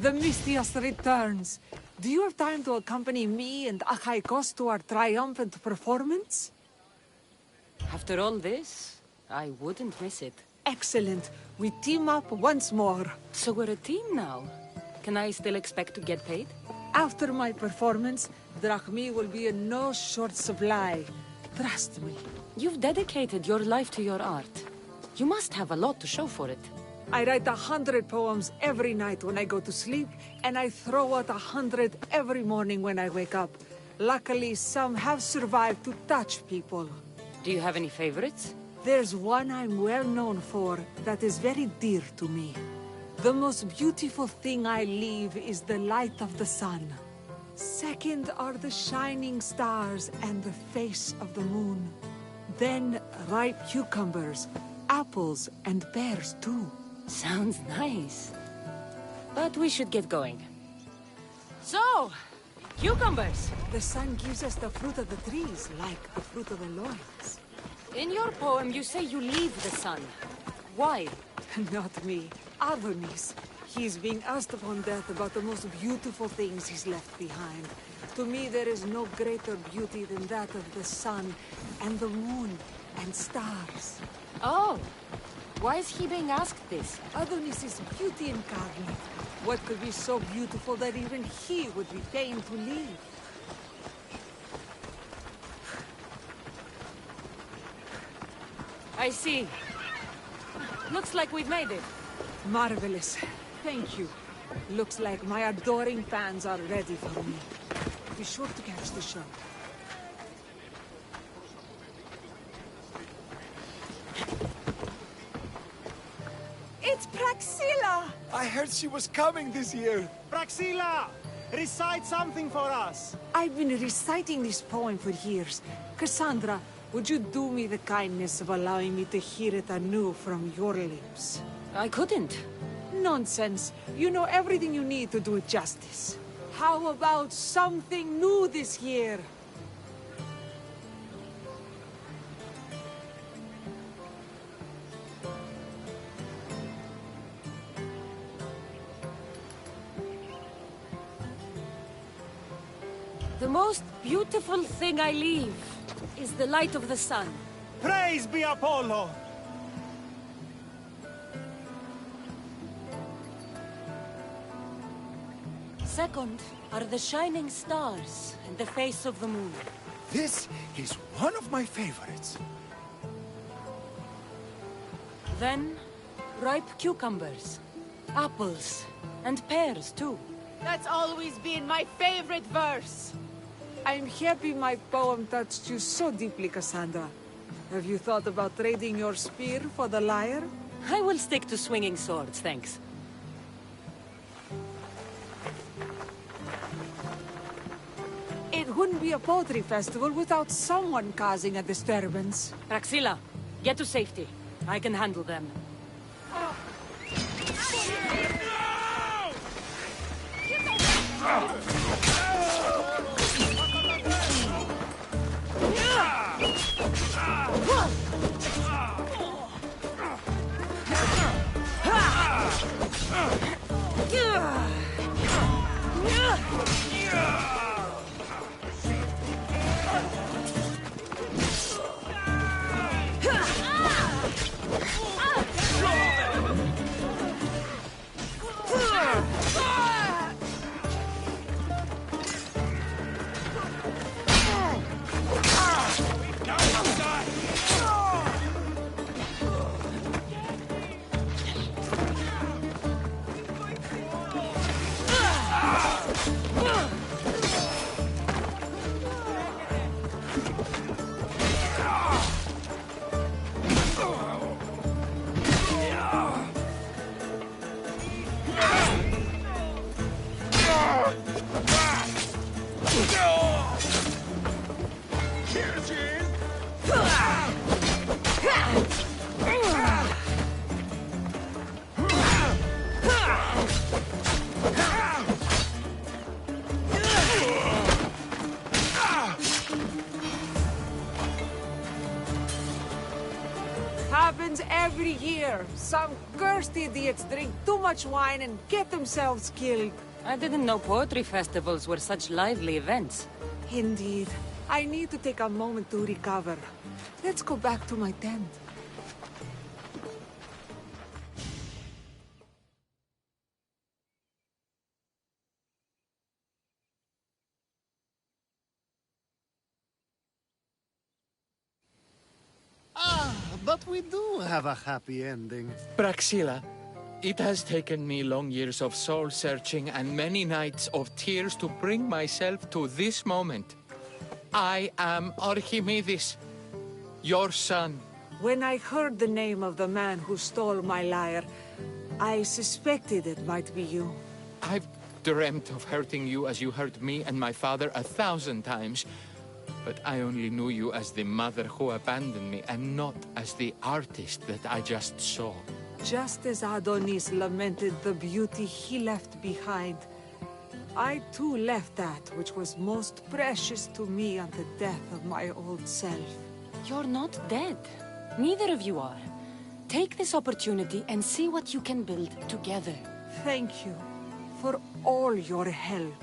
The Mistios returns. Do you have time to accompany me and Achaikos to our triumphant performance? After all this, I wouldn't miss it. Excellent. We team up once more. So we're a team now. Can I still expect to get paid? After my performance, drachmi will be in no short supply. Trust me. You've dedicated your life to your art. You must have a lot to show for it. I write 100 poems every night when I go to sleep, and I throw out 100 every morning when I wake up. Luckily, some have survived to touch people. Do you have any favorites? There's one I'm well known for that is very dear to me. The most beautiful thing I leave is the light of the sun. Second are the shining stars and the face of the moon. Then ripe cucumbers, apples, and pears too. Sounds nice. But we should get going. So, cucumbers! The sun gives us the fruit of the trees, like the fruit of the loins. In your poem, you say you leave the sun. Why? Not me. Adonis. He's being asked upon death about the most beautiful things he's left behind. To me, there is no greater beauty than that of the sun, and the moon, and stars. Oh! Why is he being asked this? Adonis is beauty incarnate. What could be so beautiful that even he would be fain to leave? I see. Looks like we've made it. Marvelous. Thank you. Looks like my adoring fans are ready for me. Be sure to catch the show. It's Praxilla! I heard she was coming this year. Praxilla! Recite something for us! I've been reciting this poem for years. Cassandra, would you do me the kindness of allowing me to hear it anew from your lips? I couldn't. Nonsense. You know everything you need to do it justice. How about something new this year? The most beautiful thing I leave is the light of the sun. Praise be Apollo! Second are the shining stars and the face of the moon. This is one of my favorites. Then, ripe cucumbers, apples, and pears too. That's always been my favorite verse. I'm happy my poem touched you so deeply, Cassandra. Have you thought about trading your spear for the lyre? I will stick to swinging swords, thanks. It wouldn't be a poetry festival without someone causing a disturbance. Praxilla, get to safety. I can handle them. Happens every year. Some cursed idiots drink too much wine and get themselves killed. I didn't know poetry festivals were such lively events. Indeed. I need to take a moment to recover. Let's go back to my tent. But we do have a happy ending. Praxila, it has taken me long years of soul-searching and many nights of tears to bring myself to this moment. I am Archimedes, your son. When I heard the name of the man who stole my lyre, I suspected it might be you. I've dreamt of hurting you as you hurt me and my father 1,000 times. But I only knew you as the mother who abandoned me, and not as the artist that I just saw. Just as Adonis lamented the beauty he left behind, I too left that which was most precious to me on the death of my old self. You're not dead. Neither of you are. Take this opportunity and see what you can build together. Thank you for all your help.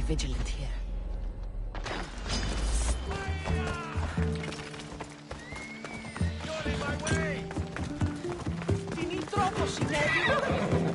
Vigilant here. You're in my way! Finì troppo, Signori!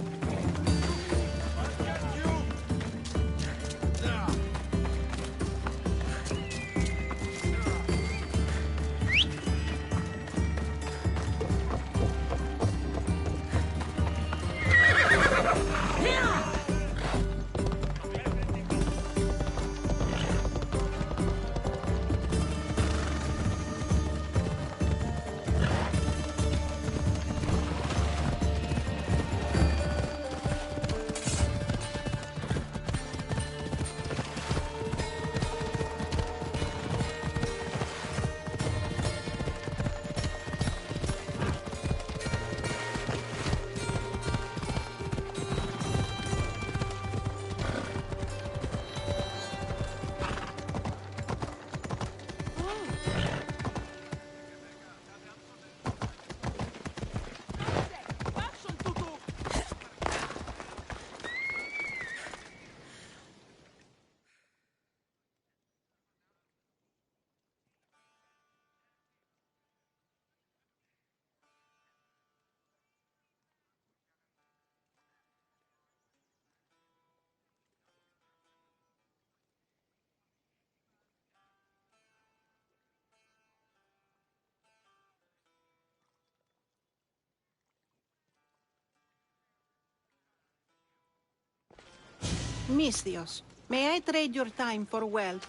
Misthios, may I trade your time for wealth?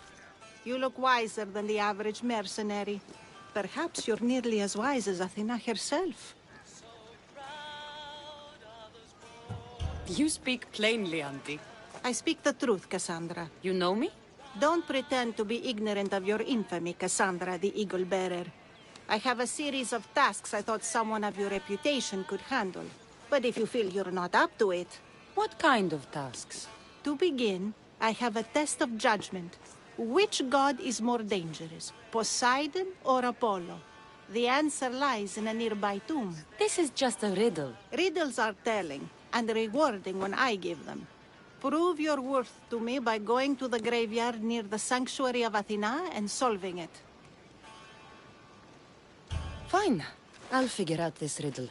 You look wiser than the average mercenary. Perhaps you're nearly as wise as Athena herself. You speak plainly, Auntie. I speak the truth, Cassandra. You know me? Don't pretend to be ignorant of your infamy, Cassandra the Eagle Bearer. I have a series of tasks I thought someone of your reputation could handle. But if you feel you're not up to it... What kind of tasks? To begin, I have a test of judgment. Which god is more dangerous, Poseidon or Apollo? The answer lies in a nearby tomb. This is just a riddle. Riddles are telling, and rewarding when I give them. Prove your worth to me by going to the graveyard near the sanctuary of Athena and solving it. Fine. I'll figure out this riddle.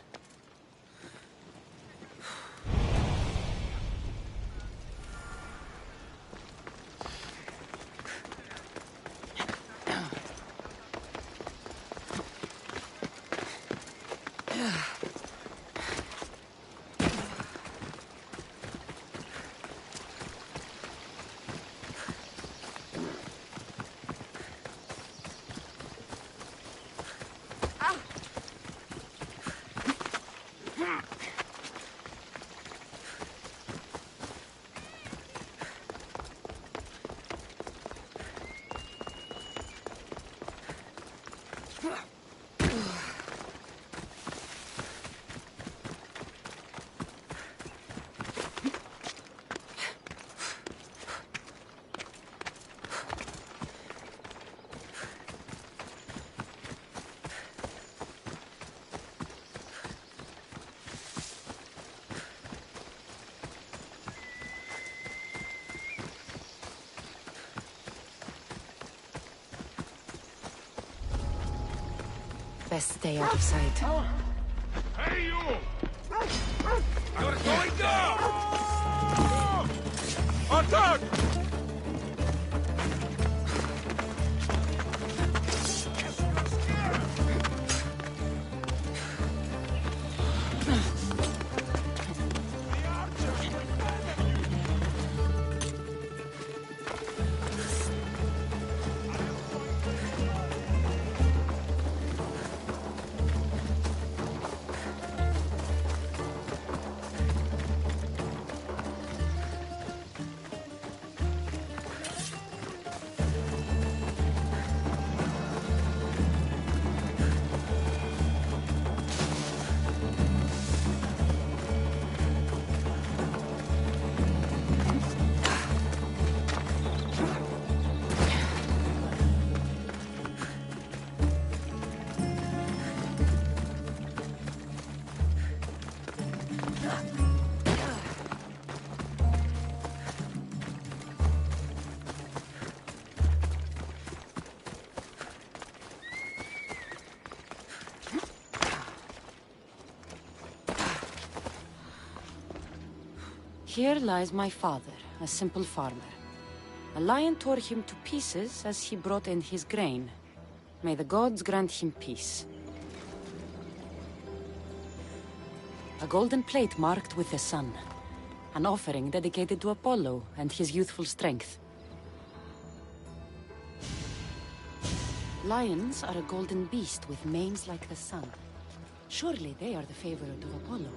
Best stay out of sight. Hey, you! You're going down! Attack! Here lies my father, a simple farmer. A lion tore him to pieces as he brought in his grain. May the gods grant him peace. A golden plate marked with the sun. An offering dedicated to Apollo and his youthful strength. Lions are a golden beast with manes like the sun. Surely they are the favorite of Apollo.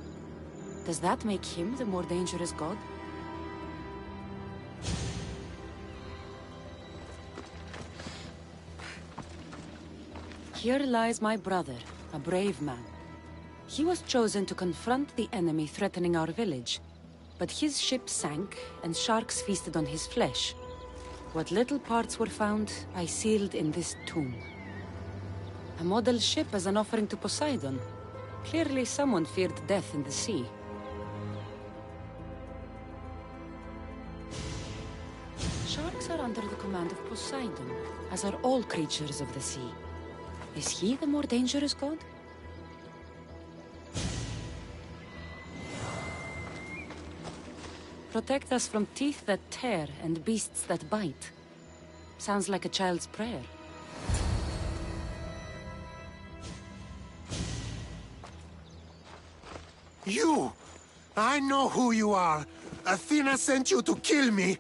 Does that make him the more dangerous god? Here lies my brother, a brave man. He was chosen to confront the enemy threatening our village, but his ship sank and sharks feasted on his flesh. What little parts were found, I sealed in this tomb. A model ship as an offering to Poseidon. Clearly someone feared death in the sea. Sharks are under the command of Poseidon, as are all creatures of the sea. Is he the more dangerous god? Protect us from teeth that tear and beasts that bite. Sounds like a child's prayer. You! I know who you are. Athena sent you to kill me!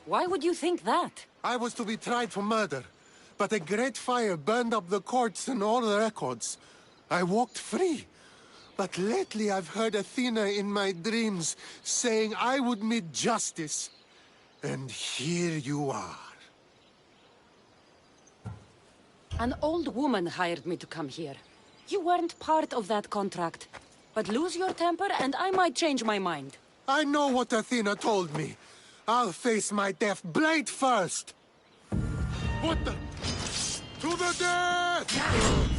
Why would you think that? I was to be tried for murder, but a great fire burned up the courts and all the records. I walked free. But lately I've heard Athena in my dreams saying I would meet justice. And here you are. An old woman hired me to come here. You weren't part of that contract. But lose your temper and I might change my mind. I know what Athena told me. I'll face my death blade first. What the? To the death!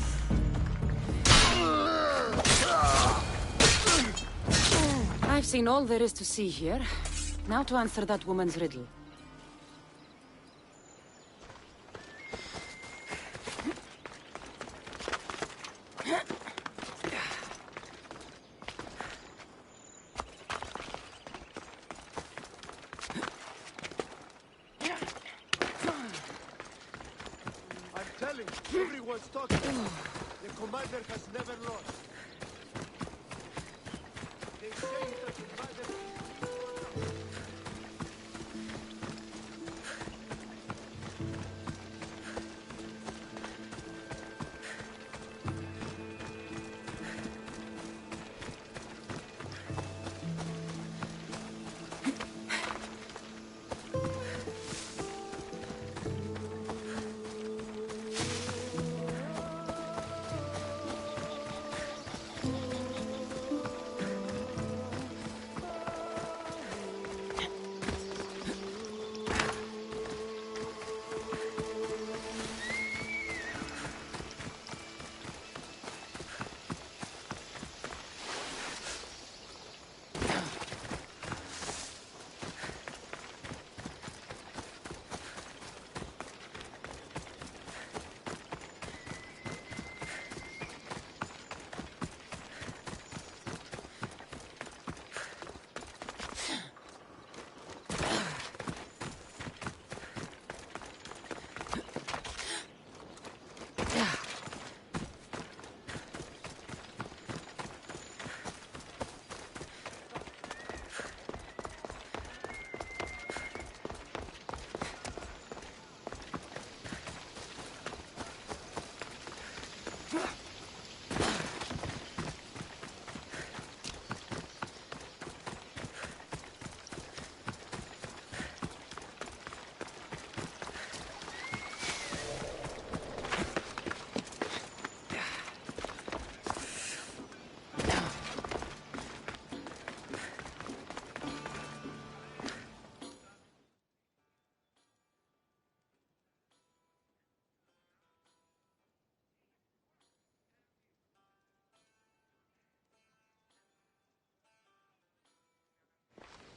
I've seen all there is to see here. Now to answer that woman's riddle. I'm telling you, everyone's talking. The commander has never lost. They say the commander...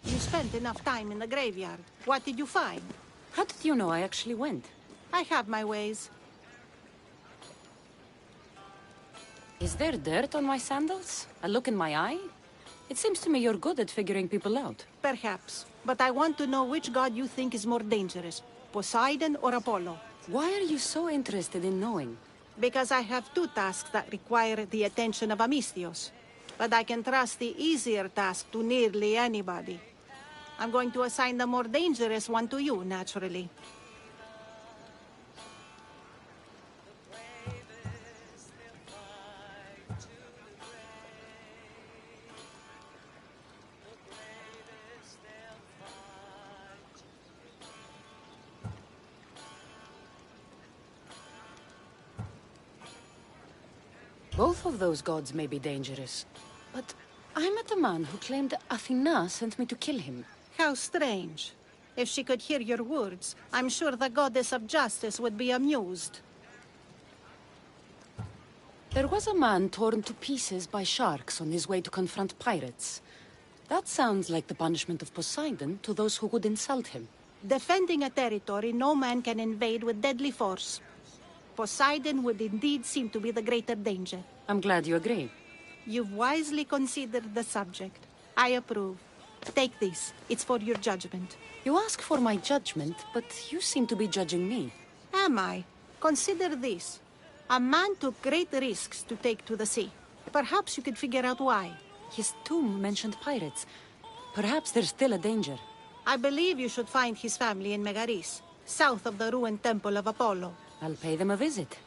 You spent enough time in the graveyard. What did you find? How did you know I actually went? I have my ways. Is there dirt on my sandals? A look in my eye? It seems to me you're good at figuring people out. Perhaps. But I want to know which god you think is more dangerous, Poseidon or Apollo. Why are you so interested in knowing? Because I have two tasks that require the attention of Amistios. But I can trust the easier task to nearly anybody. I'm going to assign the more dangerous one to you, naturally. Both of those gods may be dangerous. But I met a man who claimed Athena sent me to kill him. How strange. If she could hear your words, I'm sure the goddess of justice would be amused. There was a man torn to pieces by sharks on his way to confront pirates. That sounds like the punishment of Poseidon to those who would insult him. Defending a territory no man can invade with deadly force. Poseidon would indeed seem to be the greater danger. I'm glad you agree. You've wisely considered the subject. I approve. Take this. It's for your judgment. You ask for my judgment, but you seem to be judging me. Am I? Consider this. A man took great risks to take to the sea. Perhaps you could figure out why. His tomb mentioned pirates. Perhaps there's still a danger. I believe you should find his family in Megaris, south of the ruined Temple of Apollo. I'll pay them a visit.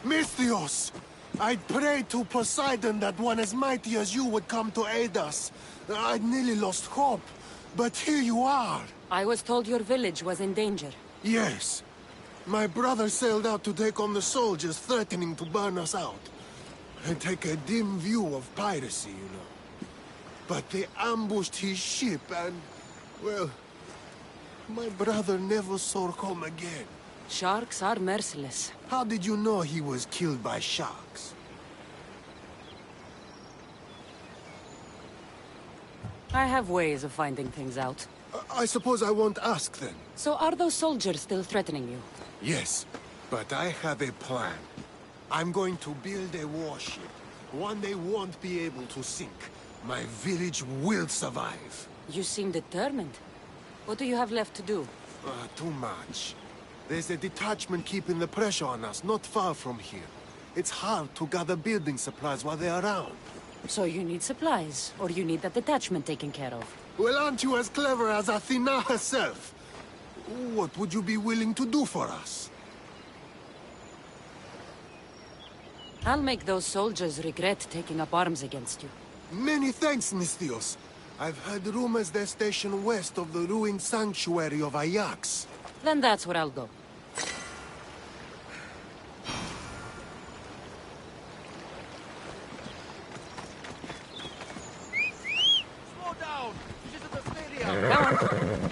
Misthios! I'd prayed to Poseidon that one as mighty as you would come to aid us. I'd nearly lost hope, but here you are. I was told your village was in danger. Yes. My brother sailed out to take on the soldiers threatening to burn us out. I take a dim view of piracy, you know. But they ambushed his ship and, well, my brother never saw home again. Sharks are merciless. How did you know he was killed by sharks? I have ways of finding things out. I suppose I won't ask then. So are those soldiers still threatening you? Yes, but I have a plan. I'm going to build a warship. One they won't be able to sink. My village will survive. You seem determined. What do you have left to do? Too much. There's a detachment keeping the pressure on us, not far from here. It's hard to gather building supplies while they're around. So you need supplies, or you need that detachment taken care of. Well, aren't you as clever as Athena herself? What would you be willing to do for us? I'll make those soldiers regret taking up arms against you. Many thanks, Misthios. I've heard rumors they're stationed west of the ruined sanctuary of Ajax. Then that's where I'll go. Slow down! This isn't a stadium! Go on.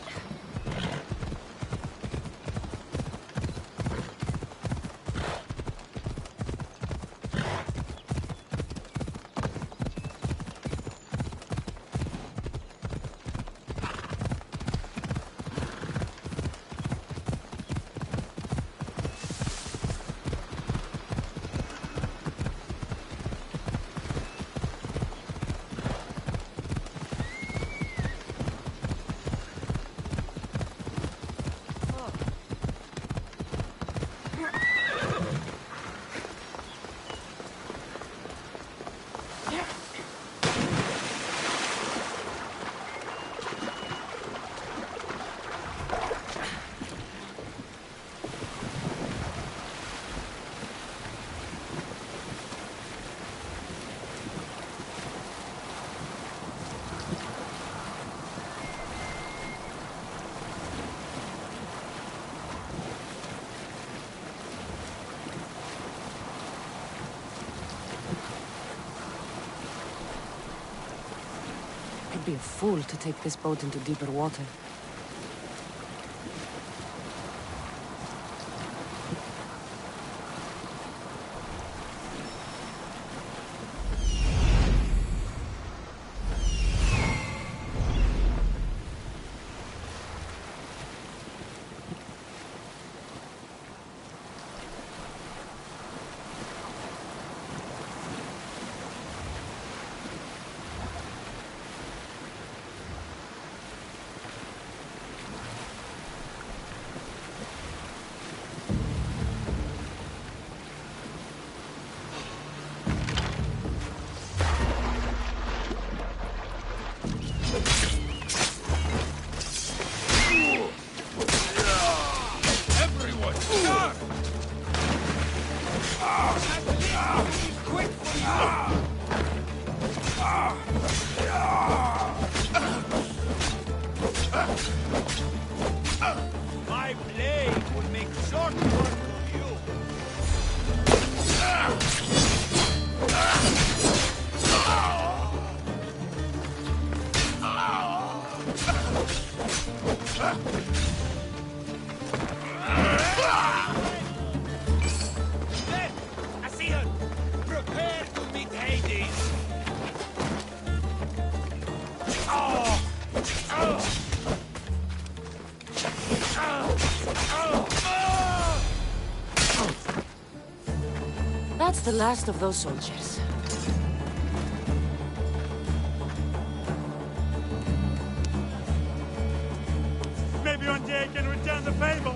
be a fool to take this boat into deeper water. My blade will make short work of you. Then, Asian, prepare to meet Hades. That's the last of those soldiers. Maybe one day I can return the favor.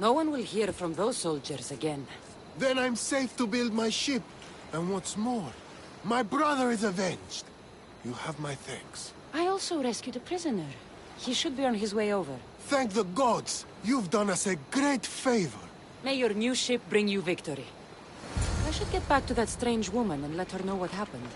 No one will hear from those soldiers again. Then I'm safe to build my ship. And what's more, my brother is avenged. You have my thanks. I also rescued a prisoner. He should be on his way over. Thank the gods! You've done us a great favor. May your new ship bring you victory. I should get back to that strange woman and let her know what happened.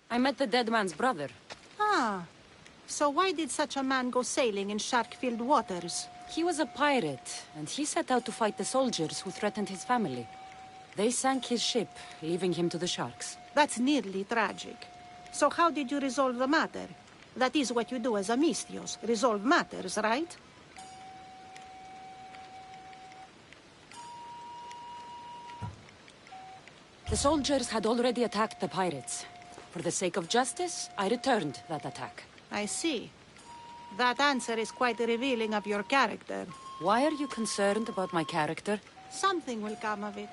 I met the dead man's brother. Ah, so why did such a man go sailing in shark-filled waters? He was a pirate, and he set out to fight the soldiers who threatened his family. They sank his ship, leaving him to the sharks. That's nearly tragic. So how did you resolve the matter? That is what you do as a Misthios, resolve matters, right? The soldiers had already attacked the pirates. For the sake of justice, I returned that attack. I see. That answer is quite revealing of your character. Why are you concerned about my character? Something will come of it.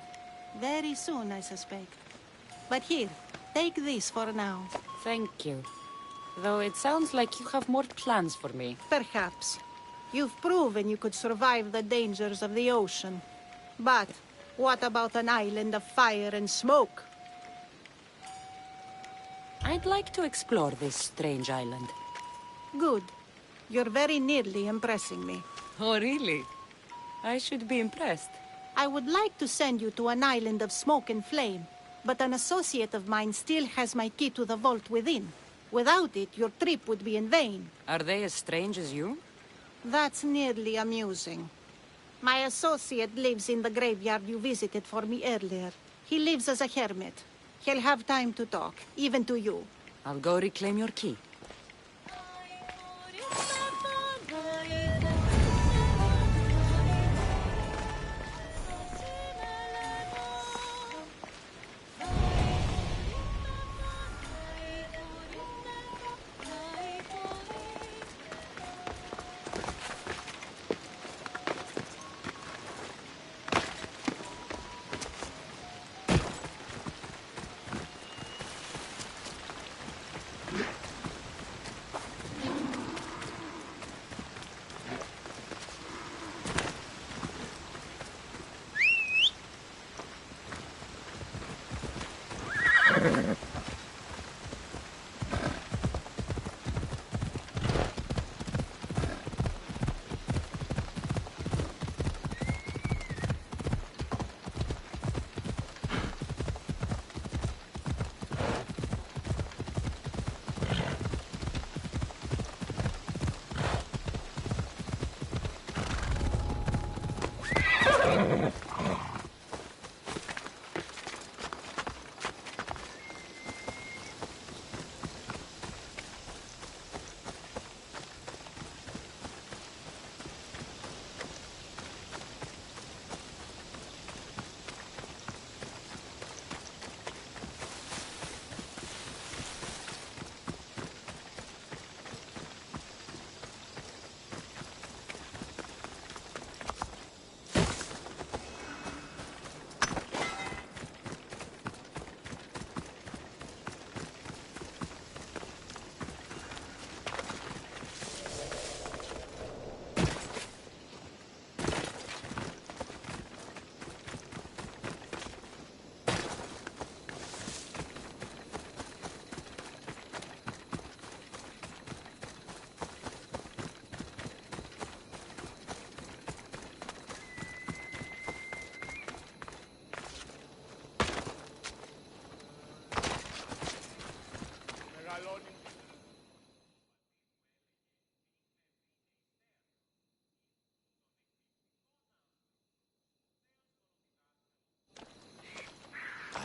Very soon, I suspect. But here, take this for now. Thank you. Though it sounds like you have more plans for me. Perhaps. You've proven you could survive the dangers of the ocean. But what about an island of fire and smoke? I'd like to explore this strange island. Good. You're very nearly impressing me. Oh, really? I should be impressed. I would like to send you to an island of smoke and flame, but an associate of mine still has my key to the vault within. Without it, your trip would be in vain. Are they as strange as you? That's nearly amusing. My associate lives in the graveyard you visited for me earlier. He lives as a hermit. He'll have time to talk, even to you. I'll go reclaim your key.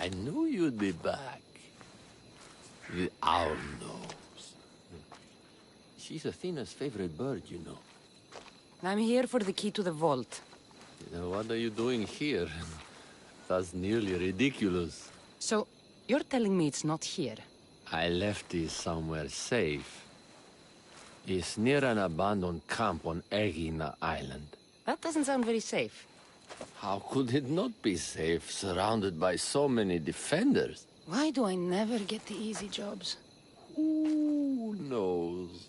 I knew you'd be back. The owl knows. She's Athena's favorite bird, you know. I'm here for the key to the vault. What are you doing here? That's nearly ridiculous. So, you're telling me it's not here? I left it somewhere safe. It's near an abandoned camp on Egina Island. That doesn't sound very safe. How could it not be safe, surrounded by so many defenders? Why do I never get the easy jobs? Who knows?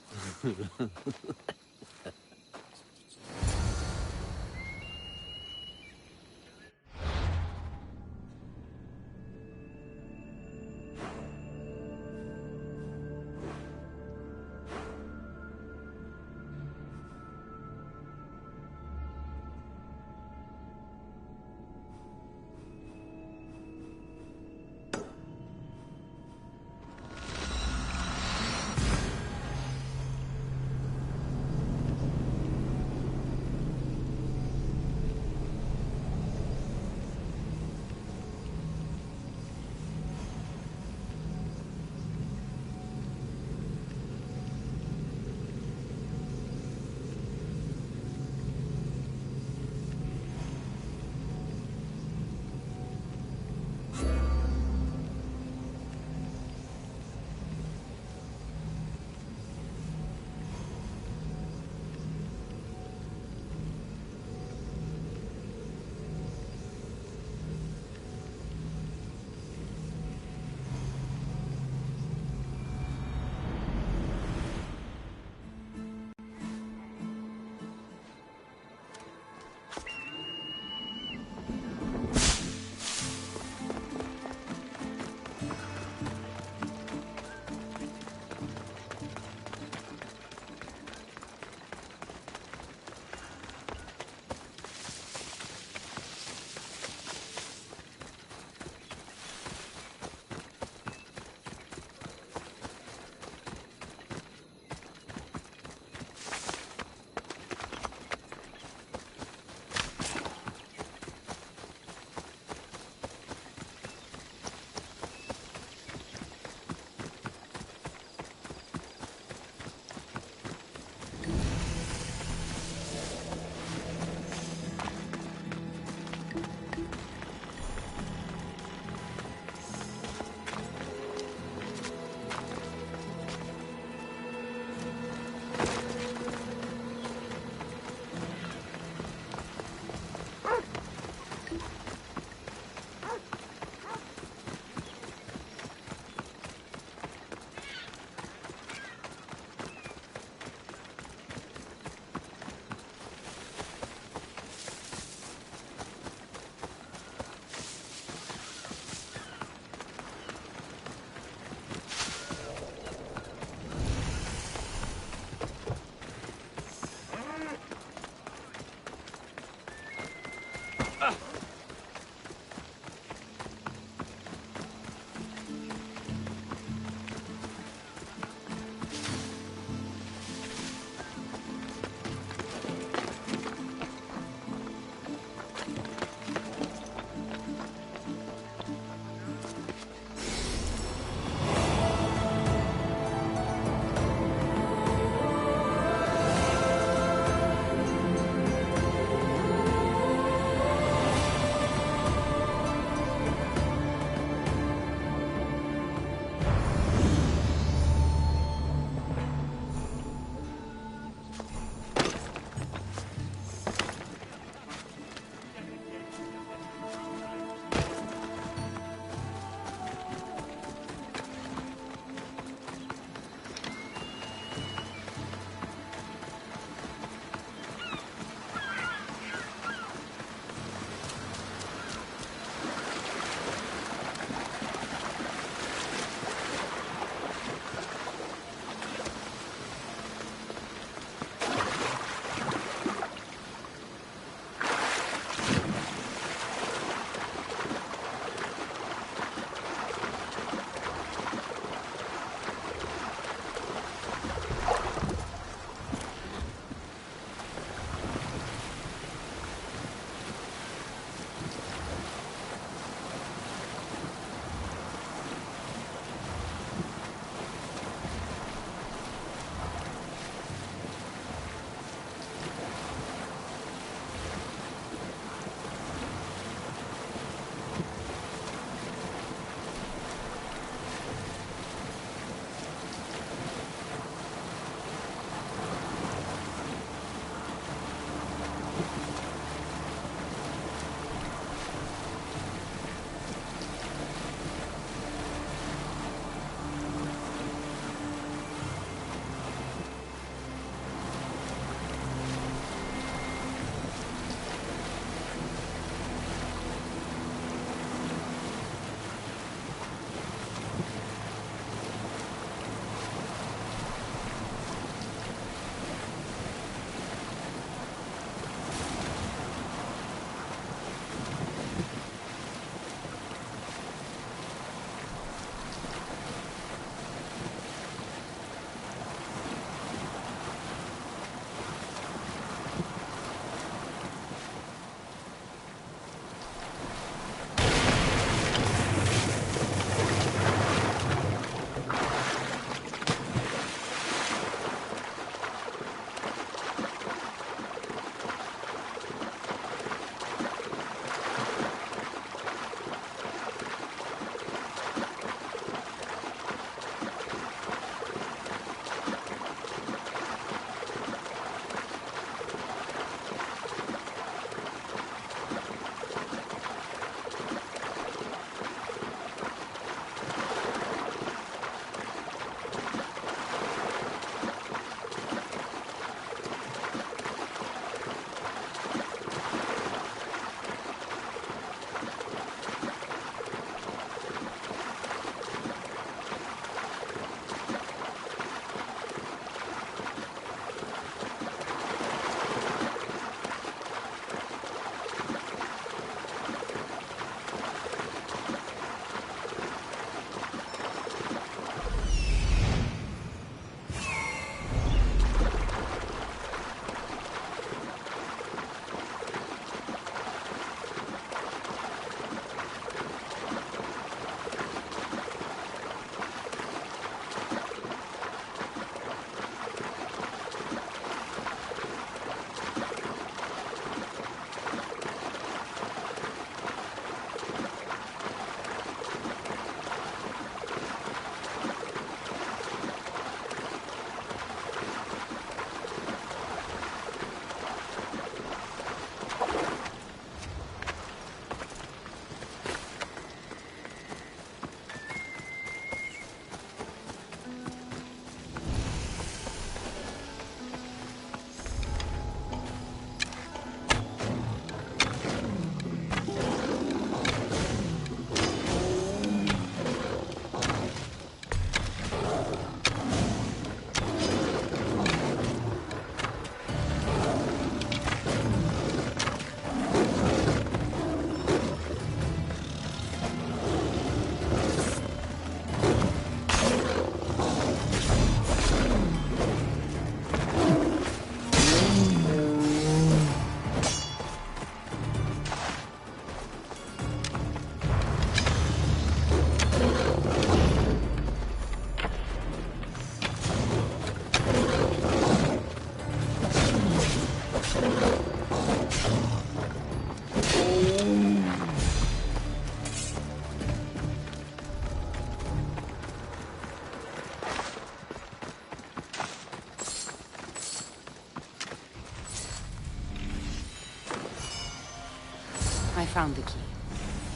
found the key.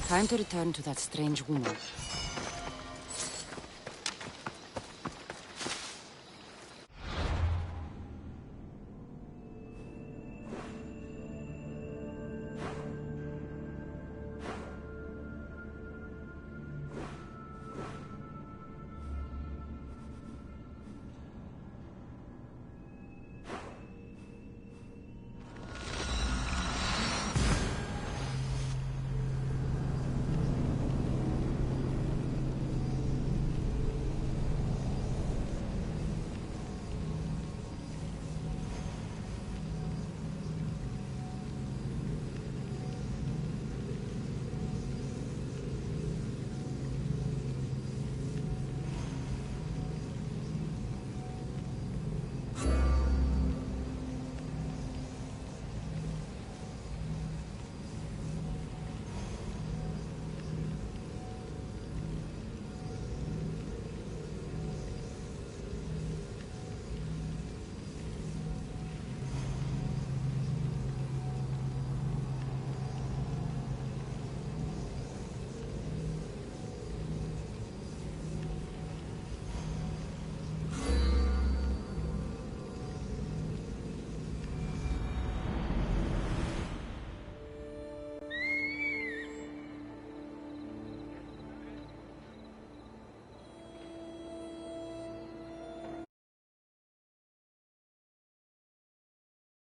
Time to return to that strange woman.